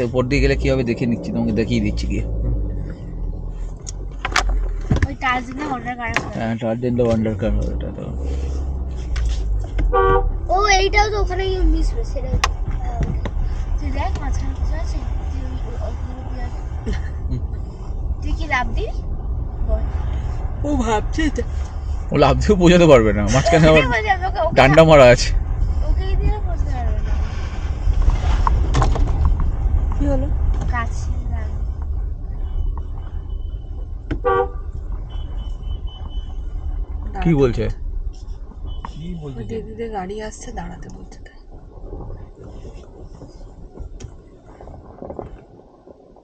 উপর দিয়ে গেলে কি হবে দেখে নিচ্ছি, তোমাকে দেখিয়ে দিচ্ছি গিয়ে। ওই টার্জেনের অর্ডার কার হবে? হ্যাঁ, টার্জেনের অর্ডার কার হবে এটা তো। ও এইটাও তো ওখানে মিশবে সেটা। তুই দেখ মাঝখানে কিছু আছে, তুই কি লাভ দিবি? ও ভাবছে ও লাভ দিয়েও বোঝাতে পারবে না, মাঝখানে আবার ডান্ডা মারা আছে। ওকে দিয়ে বুঝতে পারবে না কি হলো। কাছে কি বলছে? দিদিদের গাড়ি আসছে, দাঁড়াতে বলছে।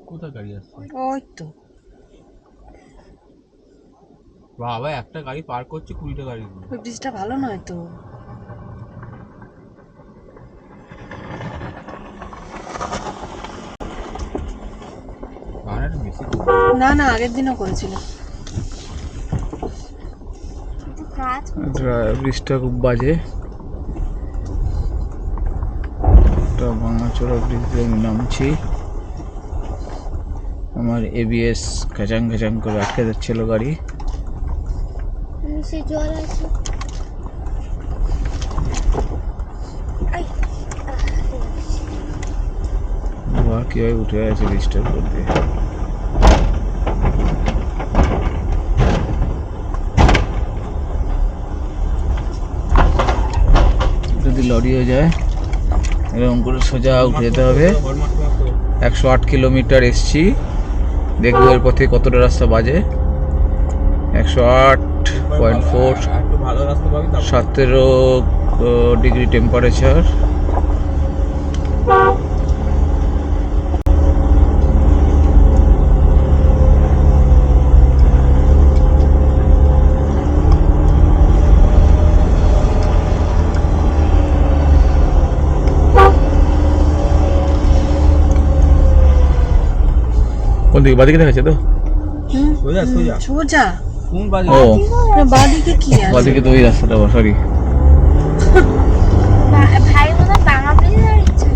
কোথায় গাড়ি আসছে? ওই তো বাবা, একটা গাড়ি পার করছে 20টা গাড়ি। ওই ব্রিজটা ভালো নয় তো। না না, আগের দিনও করেছিল। ব্রিজটা খুব বাজে, একটা ভাঙাচোরা ব্রিজ দিয়ে আমি নামছি। আমার এবিএস খেচাং খেচাং করে আটকে যাচ্ছিল গাড়ি। সে জল আছে। বাবা কিভাবে উঠে আছে ব্রিজটার উপর দিয়ে। যদি লরিও যায় এরকম করে সোজা উঠে যেতে হবে। 108 কিলোমিটার এসছি, দেখবো এরপর থেকে কতটা রাস্তা বাজে। 108.4, 17 ডিগ্রি টেম্পারেচার। কোন দিকে? বাদিকে দেখাচ্ছে তো? সোজা ও বাদিকে কি আছে? বাদিকে তো ওই রাস্তাটা, সরি। ভাই মনে বাংলা প্লেন আর ইচ্ছা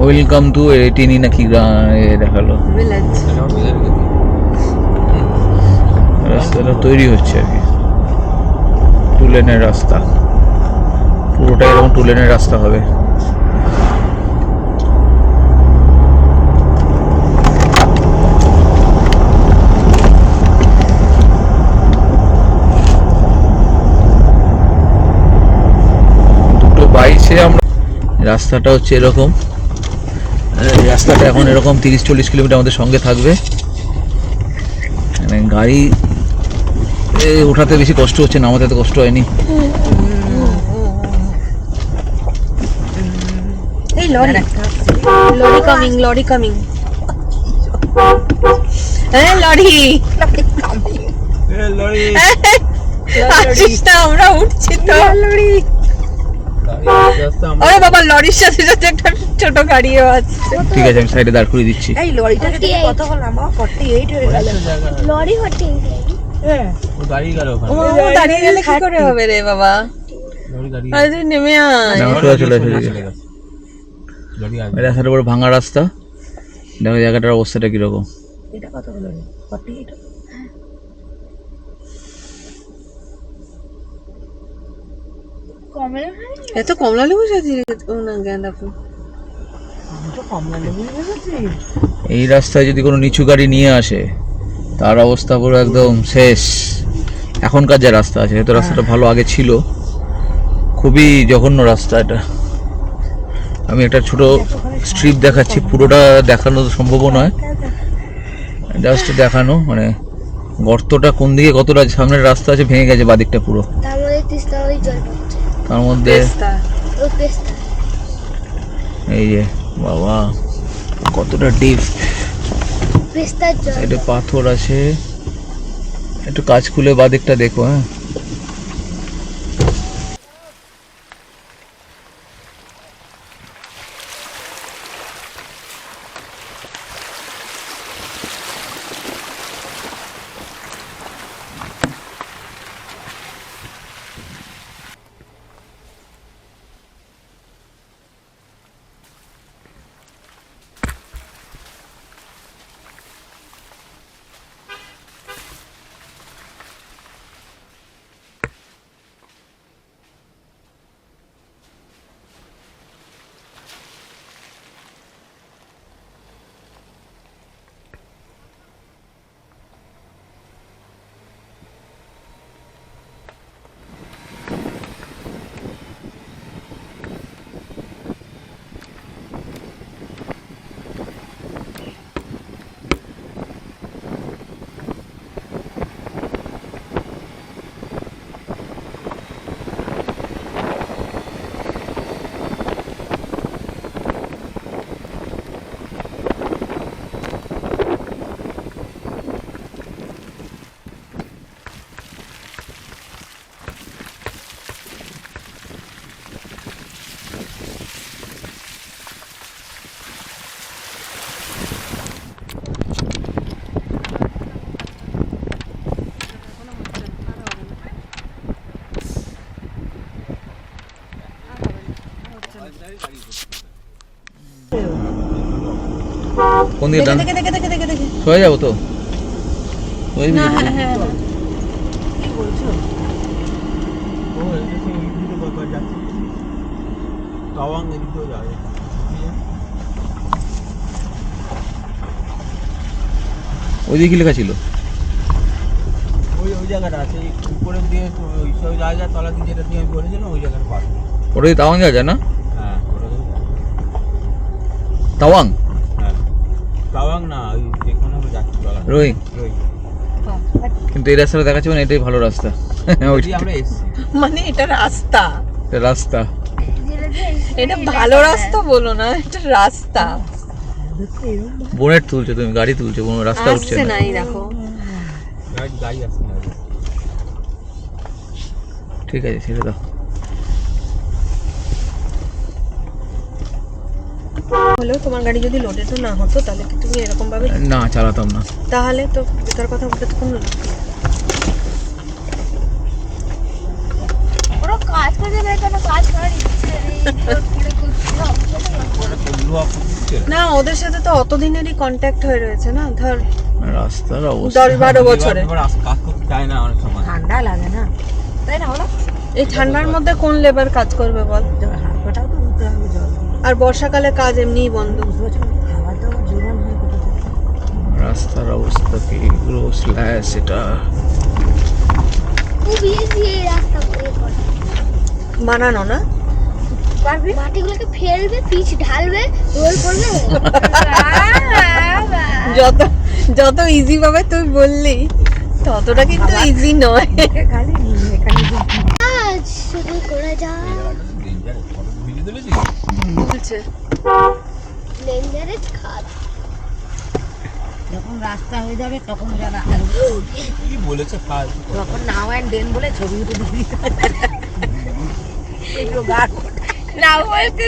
ওয়েলকাম টু এটিনি নাকি দেখালো। রাস্তাটা তৈরি হচ্ছে আর কি, টু লেনের রাস্তা, পুরোটা এরকম টু লেনের রাস্তা হবে। রাস্তাটা হচ্ছে এরকম, রাস্তাটা এখন এরকম 30-40 কিলোমিটার আমাদের সঙ্গে থাকবে। মানে গাড়ি ওঠাতে বেশি কষ্ট হচ্ছে, নামাতে এত কষ্ট হয়নি। এই lorry lorry coming, lorry coming, lorry আসিস না, আমরা উঠছি তো। লরি, আরে বাবা, লরির সাথে সাথে একটা ছোট গাড়িও আছে। ঠিক আছে, আমি সাইডে দাঁড় করিয়ে দিচ্ছি। এই লরিটাকে দেখে কত হল, আমার 48 হয়ে গেল। লরি হচ্ছে হ্যাঁ, ও দাঁড়িয়ে গেল ওখানে। ও দাঁড়িয়ে গেলে কি করে হবে রে বাবা? লরি দাঁড়িয়ে আরে তুই নেমে আয়। চলে গেছে। লরি আসবে। রাস্তার উপর ভাঙা রাস্তা, দেখো জায়গাটার অবস্থাটা কিরকম। এটা কত হলো রে? 48। কমলা এত কমলা লেবু আছে না? গাঁদা ফুল কমলা লেবু আছে। এই রাস্তায় যদি কোনো নিচু গাড়ি নিয়ে আসে তার অবস্থা পুরো একদম শেষ। এখনকার যে রাস্তা আছে, হয়তো রাস্তাটা ভালো আগে ছিল, খুবই জঘন্য রাস্তা এটা। আমি একটা ছোট স্ট্রিপ দেখাচ্ছি, পুরোটা দেখানো সম্ভব নয়, জাস্ট দেখানো। মানে গর্তটা কোন দিকে, কতটা সামনের রাস্তা আছে ভেঙে গেছে বাদিকটা পুরো, তার মধ্যে তিস্তা ওই জল পড়ছে, তার মধ্যে ওই পেস্তা। এই যে বাবা কতটা ডিপ, পেস্তার জল। এটা পাথর আছে। একটু কাজ খুলে বাদিকটা দেখো। হ্যাঁ, কোন দিকে ডান দেখে দেখে দেখে দেখে দেখে সয়ে যাবো তো ওই না হ্যাঁ হ্যাঁ হ্যাঁ। কি বলছো? ও এটা সেই দিকে কতবার যাচ্ছে তাওয়াং এদিকেও যাবে ওইদিকে কি লেখা ছিল? ওই ওই জায়গাটা আছে এই উপরের দিয়ে তো ওই সব জায়গা তলা দিয়ে যেটা দিয়ে আমি বলেছিলাম ওই জায়গাটা পাস ওটা দিয়ে তাওয়াং যাওয়া যায় না? হ্যাঁ ওটা তো তাওয়াং হ্যাঁ তাওয়াং না ওই যেখানে আমরা যাচ্ছি তলা রোহিং ওই কিন্তু এই রাস্তাটা দেখাচ্ছে মানে এটাই ভালো রাস্তা ওই আমরা এসেছি মানে এটা রাস্তা, এটা রাস্তা এটা ভালো রাস্তা বলো না, এটা রাস্তা। বোনেট তুলছে তুমি, গাড়ি তুলছে, কোনো রাস্তা উঠছে আসছে না। নাই দেখো। গাড়ি আসছে না ঠিক আছে ছেড়ে দাও। হলেও তোমার গাড়ি যদি লোডেড না হতো তাহলে কি তুমি এরকম ভাবে, না চালাতাম না। তাহলে তো বেকার কথা বলতে তো কোনো ওরা কাজ করে দেবে কেন? কাজ করার ইচ্ছে নেই, জোর করে করতে হবে। ওটা তো লোহা ফুটছে না। ওদের সাথে তো অতদিনেরই কন্ট্যাক্ট হয়ে রয়েছে না, ধর রাস্তার অবস্থা 10-12 বছরে। এবার কাজ করতে চায় না অনেক সময় ঠান্ডা লাগে না, তাই না বলো? এই ঠান্ডার মধ্যে কোন লেবার কাজ করবে বল? হাত পাটাও তো ধুতে হবে জল দিয়ে। আর বর্ষাকালে কাজ এমনিই বন্ধ। বুঝতে পারছো না? খাবার তো জোগান হয় কোথা থেকে? রাস্তার অবস্থা কি পুরো স্ল্যাশ এটা। খুব ইজি এই রাস্তা করে করা। বানানো না পারবি? মাটিগুলোকে ফেলবে, পিচ ঢালবে, রোল করবে। যত যত ইজি ভাবে তুই বললি ততটা কিন্তু ইজি নয়। খালি এখানে যে কাজ শুরু করে যায়। ডেঞ্জার ফটো ভিডিও তুলেছি বলছে ডেঞ্জারাস কাজ। যখন রাস্তা হয়ে যাবে তখন যারা কি বলেছে কাজ তখন নাও অ্যান্ড দেন বলে ছবি উঠে দিবি। এগুলো গাছ নাও বলতে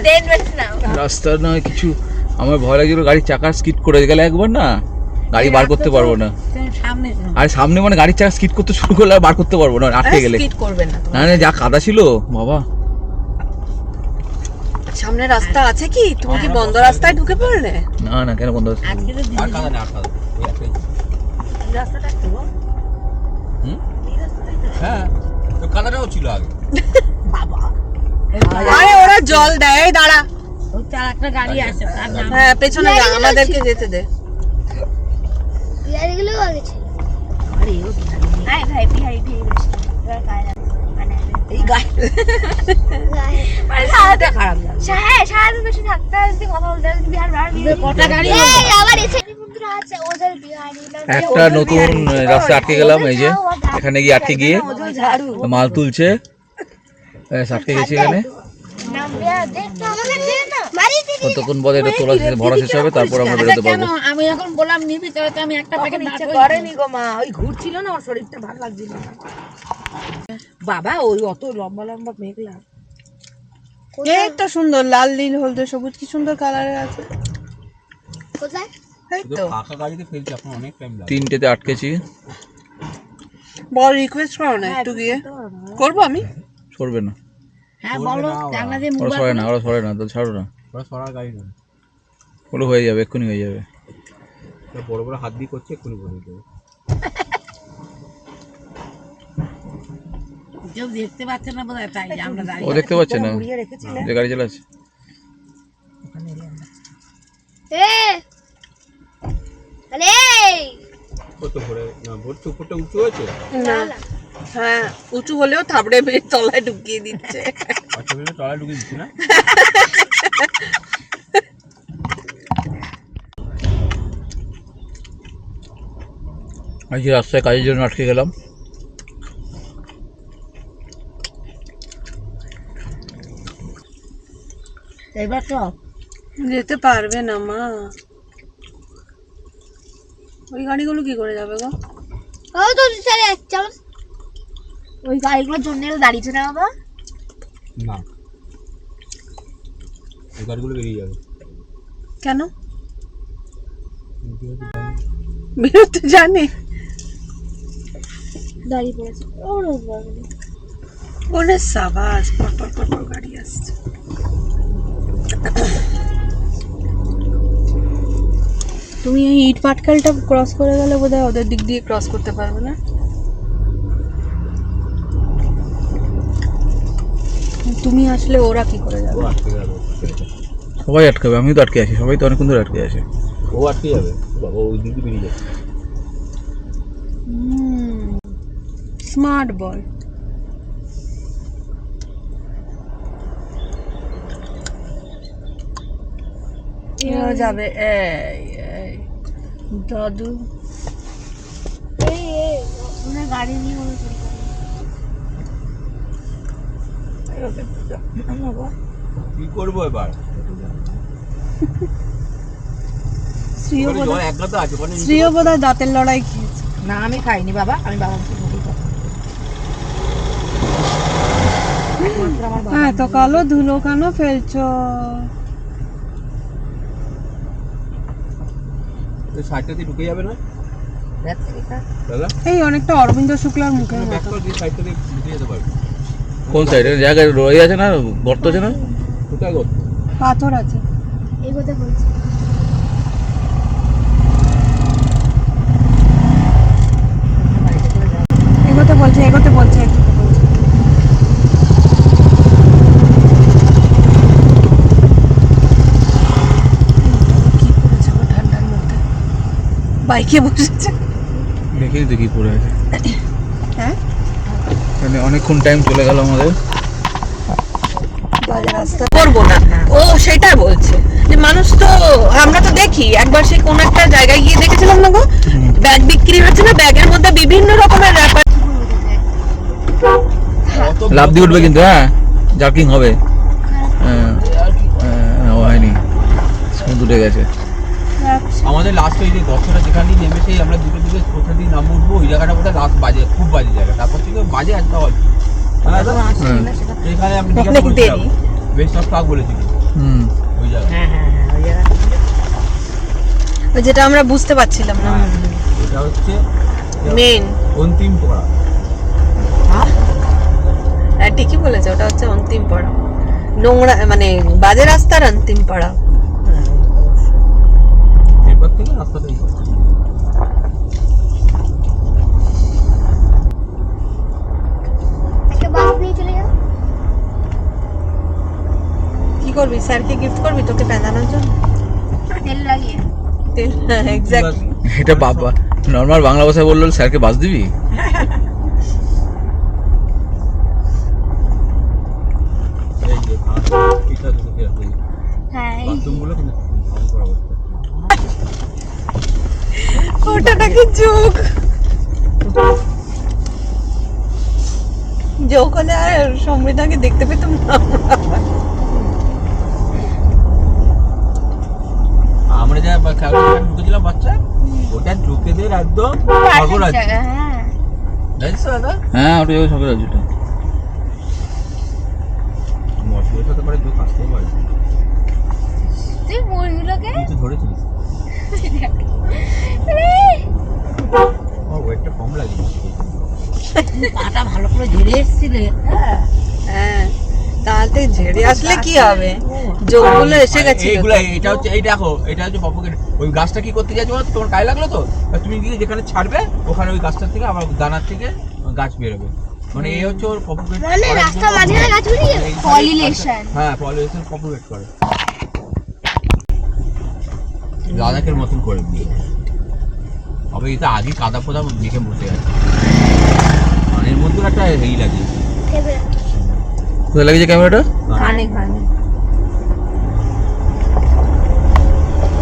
দেন বেশ নাও। রাস্তা নয় কিছু, আমার ভয় লাগছিল গাড়ির চাকা স্কিড করে গেলে একবার না গাড়ি বার করতে পারবো না। সামনে আর সামনে মানে গাড়ির চাকা স্কিড করতে শুরু করলে আর বার করতে পারবো না, আটকে গেলে। স্কিড করবে না না না যা কাদা ছিল বাবা। সামনে রাস্তা আছে কি? তুমি কি বন্ধ রাস্তায় ঢুকে পড়লে? না না কেন বন্ধ হচ্ছে? আজকে তো আর কাদা না আর কাদা ওই একটাই রাস্তাটা তো হুম হ্যাঁ তো কাদাটাও ছিল আগে বাবা আরে ওরা জল দেয়, এই দাঁড়া। ওই চার একটা গাড়ি আসে তার নাম হ্যাঁ পেছনে যা, আমাদেরকে যেতে দে। বিহারিগুলো আগে ছিল। আরে ও গাড়ি নেই। আয় ভাই বিহারি ভেঙে গেছে। এবার কায়দা মানে এই গাড়ি মানে সারাদিন খারাপ লাগে। হ্যাঁ সারাদিন বেশি থাকতে হয়, যদি কথা বলতে হয়, যদি বিহার বার দিয়ে কটা গাড়ি এই আবার এসে বন্ধুরা আছে ওদের বিহারি না একটা নতুন রাস্তা আটকে গেলাম, এই যে এখানে গিয়ে আটকে গিয়ে ওজন ঝাড়ু মাল তুলছে, আটকে গেছি এখানে। নাম বিহার দেখ তো আমাকে দে না মারি দিদি। কতক্ষণ পরে এটা তোলা শেষ, ভরা শেষ হবে তারপর আমরা বেরোতে কেন পারবো। আমি এখন বললাম নিবি তো আমি একটা প্যাকেট ইচ্ছে করেনি গো মা, ওই ঘুরছিল না ওর শরীরটা ভালো লাগছিল না বাবা। ওই অত লম্বা লম্বা মেঘলা এই তো সুন্দর লাল নীল হলদে সবুজ, কি সুন্দর কালারের আছে। কোথায়? এই শুধু তো ফাঁকা গাড়িতে ফেলছি আপনার অনেক টাইম লাগে তিনটেতে আটকেছি। বল রিকোয়েস্ট করো না একটু গিয়ে। করবো আমি? সরবে না হ্যাঁ বলবে বলো না ওরা। জানলা দিয়ে ওরা সরে না, ওরা সরে না, তো ছাড়ো না, ওরা সরার গাড়ি নয় ওগুলো হয়ে যাবে, এক্ষুনি হয়ে যাবে। ওরা বড় বড় হাত দিয়ে করছে এক্ষুনি বলে দেবে কেউ দেখতে পাচ্ছে না বোধহয়, তাই যে আমরা ও দাঁড়িয়ে দেখতে পাচ্ছে না মুড়িয়ে রেখেছিলে যে গাড়ি চালাচ্ছে। ওখানে এলাম না। এ মানে কত ভরে না ভরছে উপরটা উঁচু হয়েছে না হ্যাঁ উঁচু হলেও থাবড়ে মেরে তলায় ঢুকিয়ে দিচ্ছে। আচ্ছা বেলে তলায় ঢুকে দিচ্ছি না আজকে রাস্তায় কাজের জন্য আটকে গেলাম। এবার তো যেতে পারবে না মা, ওই গাড়িগুলো কি করে যাবে গো? ও তো চলে যাচ্ছে ওই গাড়িগুলোর জন্য দাঁড়িয়েছে না বাবা। না এই গাড়িগুলো বেরিয়ে যাবে কেন বেরোতে জানে? দাঁড়িয়ে পড়েছে ও রোজ ওরে সাবাস, পর পর পর পর গাড়ি আসছে। তুমি এই ইট পাটকেলটা ক্রস করে গেলে বোধহয় ওদের দিক দিয়ে ক্রস করতে পারবে না। তুমি আসলে ওরা কি করে যাবে? ও আটকে যাবে, সবাই আটকাবে, আমি তো আটকে আছি, সবাই তো অনেকক্ষণ ধরে আটকে আছে। ও আটকে যাবে বাবা, ওই দিকে বেরিয়ে যাবে। Smart boy. যাবে এই এই দাদু। এই ওরা গাড়ি নিয়ে ওরা চলে যাবে। কি করবো এবার? শ্রীও ওখানে জল বোধহয় এক গাদা আছে, ওখানে নিচে শ্রীও বোধহয় দাঁতের লড়াই খেয়েছে। না আমি খাইনি বাবা, আমি বাবাকে বলি একমাত্র আমার বাবা। হ্যাঁ, তো কালো ধুলো কেন ফেলছো? ওই সাইডটা দিয়ে ঢুকে যাবে না দেখ এটা দাদা? এই অনেকটা অরবিন্দ শুক্লার মুখের ব্যাক মতো। করে দিয়ে সাইডটা দিয়ে ঢুকে যেতে পারবে। কোন সাইডে জায়গায় রয়ে আছে না, গর্ত আছে না? কোথায় গো? পাথর আছে। এই কথা বলছি। বাড়িতে করে যাও। এগোতে বলছে, এগোতে বলছে, এগোতে বলছে। কি করেছে ও ঠান্ডার মধ্যে? বাইকে বসেছে। দেখিনি তো কি পড়ে আছে। হ্যাঁ, মানে অনেকক্ষণ টাইম চলে গেল আমাদের। বাজে রাস্তা করবো না, ও সেটা বলছে যে মানুষ তো আমরা তো দেখি। একবার সেই কোন একটা জায়গায় গিয়ে দেখেছিলাম না গো, ব্যাগ বিক্রি হচ্ছে না, ব্যাগের মধ্যে বিভিন্ন রকমের র্যাপার। অত লাভ দিয়ে উঠবে কিন্তু, হ্যাঁ জার্কিং হবে। হ্যাঁ, ও হয়নি, স্মুথ উঠে গেছে। আমাদের লাস্ট ওই যে গর্তটা যেখানে নেমেছেই আমরা দুটো দিকে কোথা দিয়ে নাম উঠবো, ওই জায়গাটা বোধহয় লাস্ট বাজে, খুব বাজে জায়গা। তারপর থেকে বাজে একটা অল্প। এখন আসেনি না সেটা। এইখানে আমি অনেক জিজ্ঞাসা করেছিলাম, দেরি। বেস্ট অফ ট্রাক বলেছিল হুম, ওই জায়গা। হ্যাঁ হ্যাঁ হ্যাঁ ওই জায়গাটা। যেটা আমরা বুঝতে পারছিলাম না। হ্যাঁ, এটা হচ্ছে মেন, অন্তিম পড়া। হ্যাঁ ঠিকই বলেছে, ওটা হচ্ছে অন্তিম পাড়া। নোংরা মানে বাজে রাস্তার অন্তিম পাড়া। এরপর থেকে রাস্তাটাই করছে। একটা বাস নিয়ে চলে যাও। কি করবি? স্যারকে গিফট করবি তোকে পেঁদানোর জন্য? তেল লাগিয়ে। এক্স্যাক্টলি। এটা বাবা নর্মাল বাংলা ভাষায় বললো স্যারকে বাস দিবি? এই যে এটা দেখে আছে, হ্যাঁ এই বাথরুমগুলো কিন্তু ভয়ঙ্কর অবস্থা। ওটা নাকি যোগ, যে ওখানে আর সমৃদ্ধাকে দেখতে পেতাম না। আমরা যা খেলাধুলা ঢুকেছিলাম বাচ্চা, ওটা ঢুকেদের একদম স্বর্গরাজ। জায়গা, হ্যাঁ। জানিস তো দাদা? হ্যাঁ, ওটা যাবে সকাল রাজ্যটা। মশলার সাথে করে যোগ আসতে পারে। তুই মুরগিগুলোকে তুই তো ধরেছিলিস। ও ওয়েটটা কম লাগে। পাটা ভালো করে ঝেড়ে এসেছিলে। হ্যাঁ হ্যাঁ, তাহলে ঝেড়ে আসলে কি হবে? যোগগুলো এসে গেছে। এইগুলো এটা হচ্ছে, এই দেখো এটা হচ্ছে পপুকে। ওই গাছটা কি করতে যাচ্ছ বলো? তোমার গায়ে লাগলো তো, তা তুমি গিয়ে যেখানে ছাড়বে ওখানে ওই গাছটার থেকে আবার দানার থেকে গাছ বেরোবে। মানে এই হচ্ছে ওর পপুকেট। মানে রাস্তার মাঝখানে গাছ বেরিয়ে যাবে। Pollination। হ্যাঁ, পলিনেশন পপুকেট করে লাদাখের মতন করে দিয়ে। তবে এটা আগে কাদা ফোদা মেখে বসে আছে, মানে এর মধ্যে একটা হেই লাগে। কোথায় লাগিয়েছে ক্যামেরাটা? কানে কানে।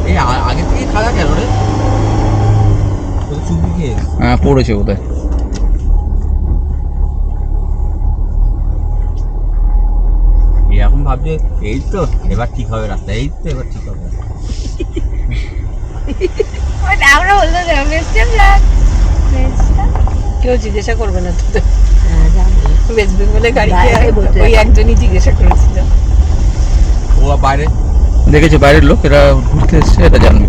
এই আগে থেকে খাওয়া কেন রে? তো চুবি খেয়ে হ্যাঁ, পড়েছে কোথায়। এরকম ভাবছে এই তো এবার ঠিক হবে রাস্তা, এই তো এবার ঠিক হবে। আমরা বলতে যাবো বেস্ট অফ লাক। কেউ জিজ্ঞাসা করবে না তোদের। হ্যাঁ জানি। ওয়েস্ট বেঙ্গলে গাড়ি বাইরে বলতে ওই একজনই জিজ্ঞাসা করেছিল। ও বাইরে দেখেছে বাইরের লোক, এরা ঘুরতে এসছে, এটা জানবে,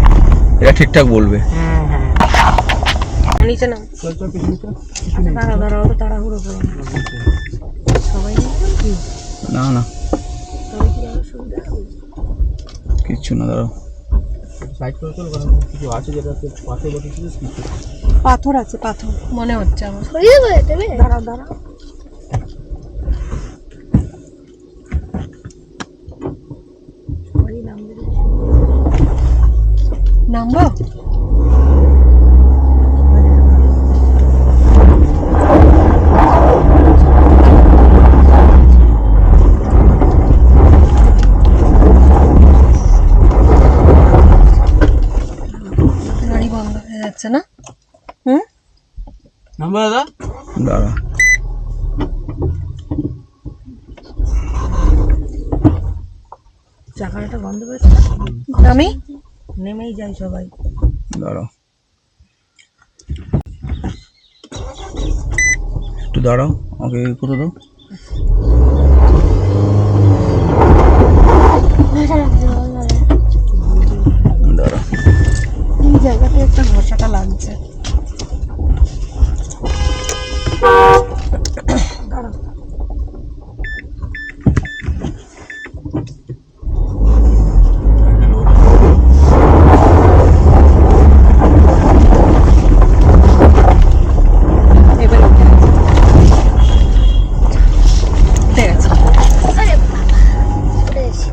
এরা ঠিকঠাক বলবে। হ্যাঁ হ্যাঁ। নিচে নাও। চল চল পিছনে চল। দাঁড়াও দাঁড়াও, তো তাড়াহুড়ো করো না। সবাই নিয়ে কি না না তবে কি আরো সুবিধা হবে? কিচ্ছু না, দাঁড়াও। সাইড করে চলো, কারণ কিছু আছে যেটা পাথর বটে কিছু পাথর আছে, পাথর মনে হচ্ছে আমার। সরিয়ে দেবে দেবে দাঁড়াও দাঁড়াও, সবাই নামবে দেখে নামবো? গাড়ি বন্ধ হয়ে যাচ্ছে না? হুম, নাম্বার দাদা দাঁড়া, চাকাটা বন্ধ করেছে না? আমি নেমেই যাই সবাই। দাঁড়াও, একটু দাঁড়াও, আমাকে কোথাও দাও। দাঁড়া, এই জায়গাতে একটা ভরসাটা লাগছে। দাঁড়াও, এবার উঠে গেছে। উঠে গেছে। আরে বাবা উঠে গেছি।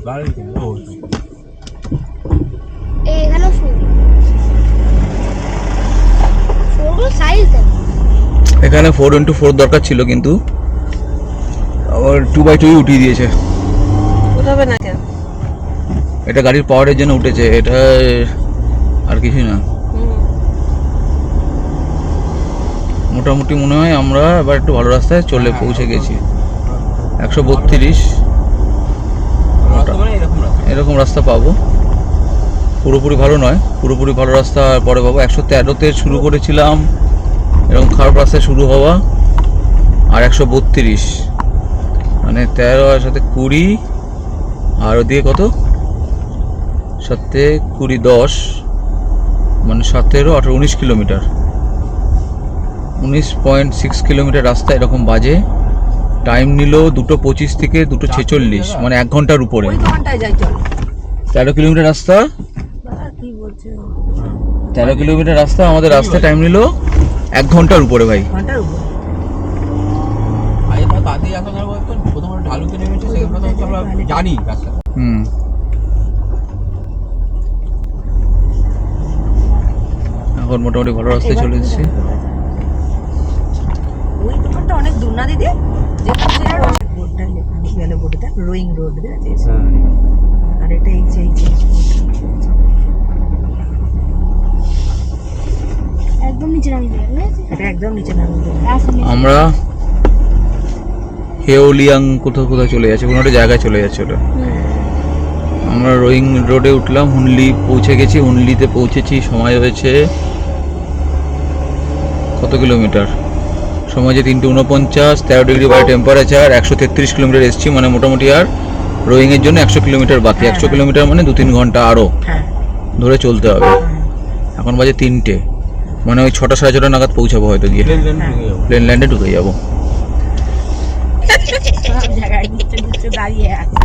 বাড়িতে ও এখানে ফোরগুলো সাইজ দেন। এখানে 4x4 দরকার ছিল, কিন্তু আবার 2x2 উঠিয়ে দিয়েছে। উঠাবে না কেন? এটা গাড়ির পাওয়ারের জন্য উঠেছে, এটা আর কিছুই না। মোটামুটি মনে হয় আমরা এবার একটু ভালো রাস্তায় চলে পৌঁছে গেছি। 132 রাস্তা মানে এরকম রাস্তা। এরকম রাস্তা পাবো। পুরোপুরি ভালো নয়, পুরোপুরি ভালো রাস্তা পরে পাবো। 113তে শুরু করেছিলাম, এরকম খারাপ রাস্তায় শুরু হওয়া, আর 132 মানে 13 আর সাথে 20, আর ওদিকে কত, 7 20 10 মানে 17 18 19 কিলোমিটার, 19.6 কিলোমিটার রাস্তা এরকম বাজে। টাইম নিল 2:25 থেকে 2:46, মানে 1 ঘন্টার উপরে। ওই দোকানটায় যাই চল। 13 কিলোমিটার রাস্তা, দাদা কি বলছে? 13 কিলোমিটার রাস্তা আমাদের রাস্তায় টাইম নিল 1 ঘন্টার উপরে ভাই। ঘন্টার উপর। আগে তো তাড়াতাড়ি আসা যাবে বলতো, প্রথমে ঢালুতে নেমেছে, সেখানে তো হচ্ছে আমরা জানি রাস্তা। হুম, এখন মোটামুটি ভালো রাস্তায় চলে এসেছি। ওই দোকানটা অনেক দূর না দিদি? যেখানে বোর্ডটা লেখা গেল, বোর্ডটা রোয়িং রোড আছে, আর এটা এই যে একদম নিচে নামিয়ে দেবে। এটা একদম নিচে নামিয়ে দেবে। আমরা হেওলিয়াং কোথাও কোথাও চলে যাচ্ছে, কোনো একটা জায়গায় চলে যাচ্ছে ওটা। আমরা রোয়িং রোডে উঠলাম, হুনলি পৌঁছে গেছি। হুনলিতে পৌঁছেছি, সময় হয়েছে কত কিলোমিটার, সময় যে 3:49, 13 ডিগ্রি বাই টেম্পারেচার, 133 কিলোমিটার এসেছি, মানে মোটামুটি আর রোয়িংয়ের জন্য 100 কিলোমিটার বাকি। 100 কিলোমিটার মানে 2-3 ঘন্টা আরও হ্যাঁ ধরে চলতে হবে। এখন বাজে 3টে, মানে ওই 6টা 6:30 নাগাদ পৌঁছাবো হয়তো গিয়ে, প্লেন ল্যান্ড ঢুকে যাবো। প্লেন ল্যান্ডে ঢুকে যাবো। সব জায়গায় নিচে নিচে দাঁড়িয়ে আছে।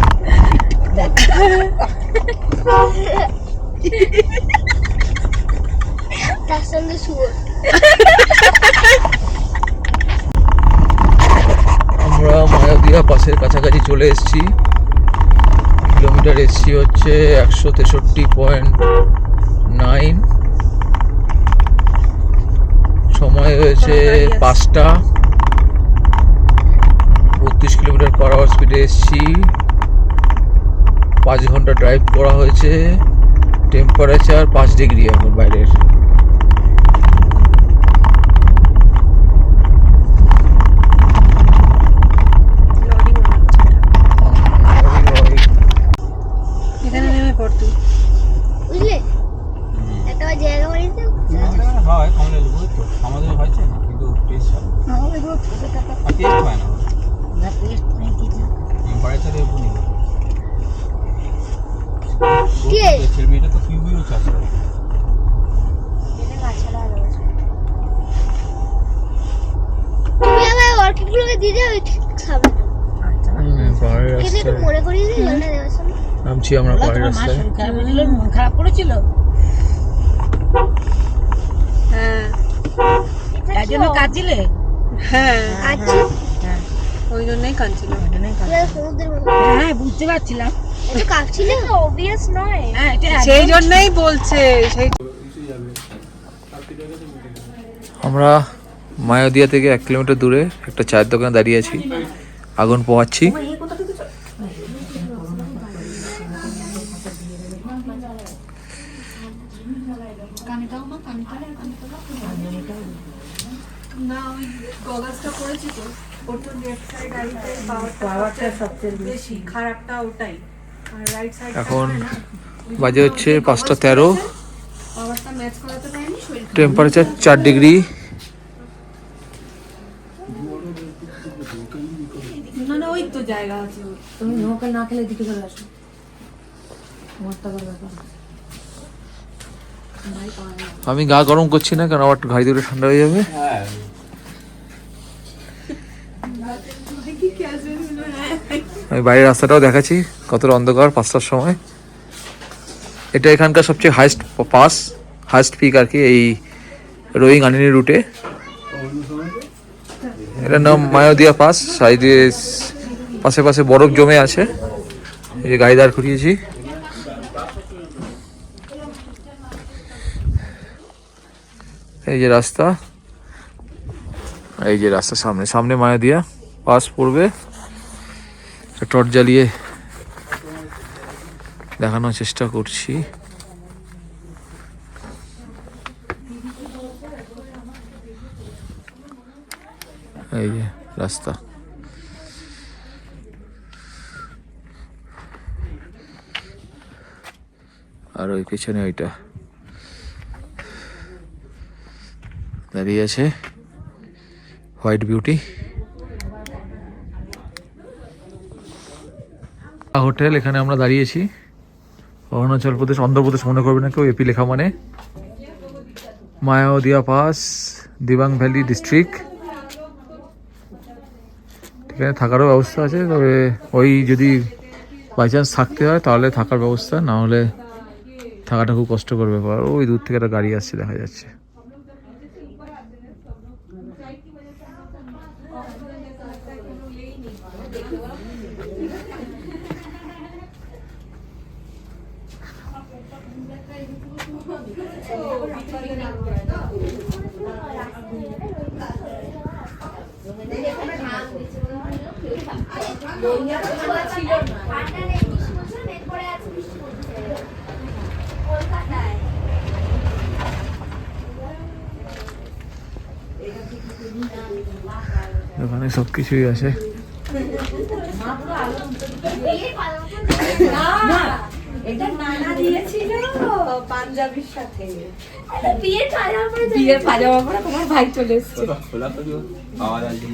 তার সঙ্গে শুয়োর। আমরা মায়াদিয়া পাশের কাছাকাছি চলে এসেছি। কিলোমিটার এসছি হচ্ছে 163.9, সময় হয়েছে 5টা, 32 কিলোমিটার পার আওয়ার স্পিডে এসছি। 5 ঘন্টা ড্রাইভ করা হয়েছে। টেম্পারেচার 5 ডিগ্রি এখন বাইরের। এখানে নেমে পড় তুই। বুঝলে একটা জায়গা বাড়িতে আমাদের এখানে হয় কমলা লেবু, তো আমাদের হয়েছে না, কিন্তু টেস্ট হয় না। আর টেস্ট হয় না, টেম্পারেচারে একটু নেই। কে? ছেলে মেয়েটা তো কিউবিও চাষ করে। ওই ঠিক সামনে। আচ্ছা পাহাড়ের কিন্তু একটু রাস্তায় মনে করিয়ে দিই জলটা দেওয়ার সময়। নামছি আমরা পাহাড়ের রাস্তায়। মন খারাপ করেছিল হ্যাঁ তাই জন্য কাঁদছিলে হ্যাঁ আচ্ছা হ্যাঁ ওই জন্যই কাঁদছিল। ওই জন্যই পুরো সমুদ্রের মতো। হ্যাঁ বুঝতে পারছিলাম এটা কাঁপছিল তো অবভিয়াস নয়। হ্যাঁ এটা সেই জন্যই বলছে সেই আমরা মায়াদিয়া থেকে 1 কিলোমিটার দূরে একটা চায়ের দোকানে দাঁড়িয়ে আছি, আগুন পোহাচ্ছি। পাওয়ারটা সবচেয়ে বেশি খারাপটা ওটাই আর রাইট সাইড এখন বাজে হচ্ছে 5:13, টেম্পারেচার 4 ডিগ্রি। না না ওই তো জায়গা আছে তুমি নৌকা না খেলে দিকে চলে আসো মস্তা করে ব্যাপার আমি গা গরম করছি না, কারণ আমার গাড়ি দূরে ঠান্ডা হয়ে যাবে। আমি বাইরের রাস্তাটাও দেখাচ্ছি কতটা অন্ধকার 5টার সময়। এটা এখানকার সবচেয়ে হাইস্ট পাস, হাইস্ট পিক আর কি, এই রোয়িং আনিনি রুটে। এটার নাম মায়াদিয়া পাস। সাইডে পাশে পাশে বরফ জমে আছে, এই যে গাড়ি দাঁড় করিয়েছি। এই যে রাস্তা, এই যে রাস্তা সামনে সামনে মায়াদিয়া পাস পড়বে। টর্চ জ্বালিয়ে দেখানোর চেষ্টা করছি। এই যে রাস্তা, আর ওই পিছনে ওইটা দাঁড়িয়ে আছে হোয়াইট বিউটি হোটেল। এখানে আমরা দাঁড়িয়েছি। অরুণাচল প্রদেশ, অন্ধ্রপ্রদেশ মনে করবে না কেউ, এপি লেখা মানে। মায়াদিয়া পাস, দিবাং ভ্যালি ডিস্ট্রিক্ট। এখানে থাকারও ব্যবস্থা আছে, তবে ওই যদি বাই চান্স থাকতে হয় তাহলে থাকার ব্যবস্থা, না হলে থাকাটা খুব কষ্টকর ব্যাপার। ওই দূর থেকে একটা গাড়ি আসছে দেখা যাচ্ছে। ঠান্ডা নেই, 20 বছর মেঘ করে আছে, বৃষ্টি পড়ছে কলকাতায়। ওখানে সব কিছুই আছে। এটা নানা দিয়েছিল পাঞ্জাবির সাথে বিয়ের পাজামা পরে বিয়ের পাজামা পরে তোমার ভাই চলে এসেছে খোলা তো আওয়াজ আসছে।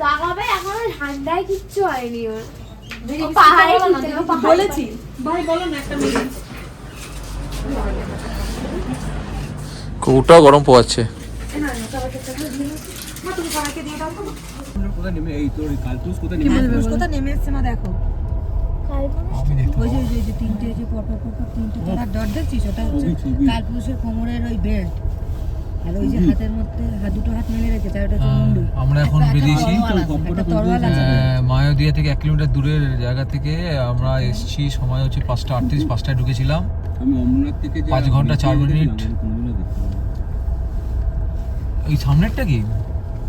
কাকাবে এখনো ঠান্ডায় কিচ্ছু হয়নি ওর। ও পাহাড়ে ঘুরতে গেল, পাহাড়ে। বলেছি ভাই বলো না একটা মিনিট ওটাও গরম পোয়াচ্ছে। কোথায় নেমে এই তোর কালপুস কোথায় কি নেমে বলবে কোথা নেমে এসেছে মা দেখো আমি দেখতে ওই যে তিনটে যে পরপর তিনটে তারার ডট দেখছিস ওটা হচ্ছে কালপুরুষের কোমরের ওই বেল্ট আর ওই যে হাতের মধ্যে দুটো হাত মেলে রেখেছে আর ওটা হচ্ছে মুন্ডু আমরা এখন বেরিয়েছি একটা তরোয়াল আছে মায়াদিয়া থেকে 1 কিলোমিটার দূরের জায়গা থেকে। আমরা এসেছি, সময় হচ্ছে 5:38, 5টায় ঢুকেছিলাম। আমি অমরনাথ থেকে 5 ঘন্টা 4 মিনিট। এই সামনেরটা কি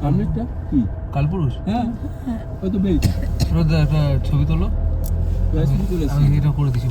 সামনেরটা কি কালপুরুষ? হ্যাঁ ওই তো বেলটা একটা ছবি তোলো, চলে আমি এটা করে দিচ্ছি।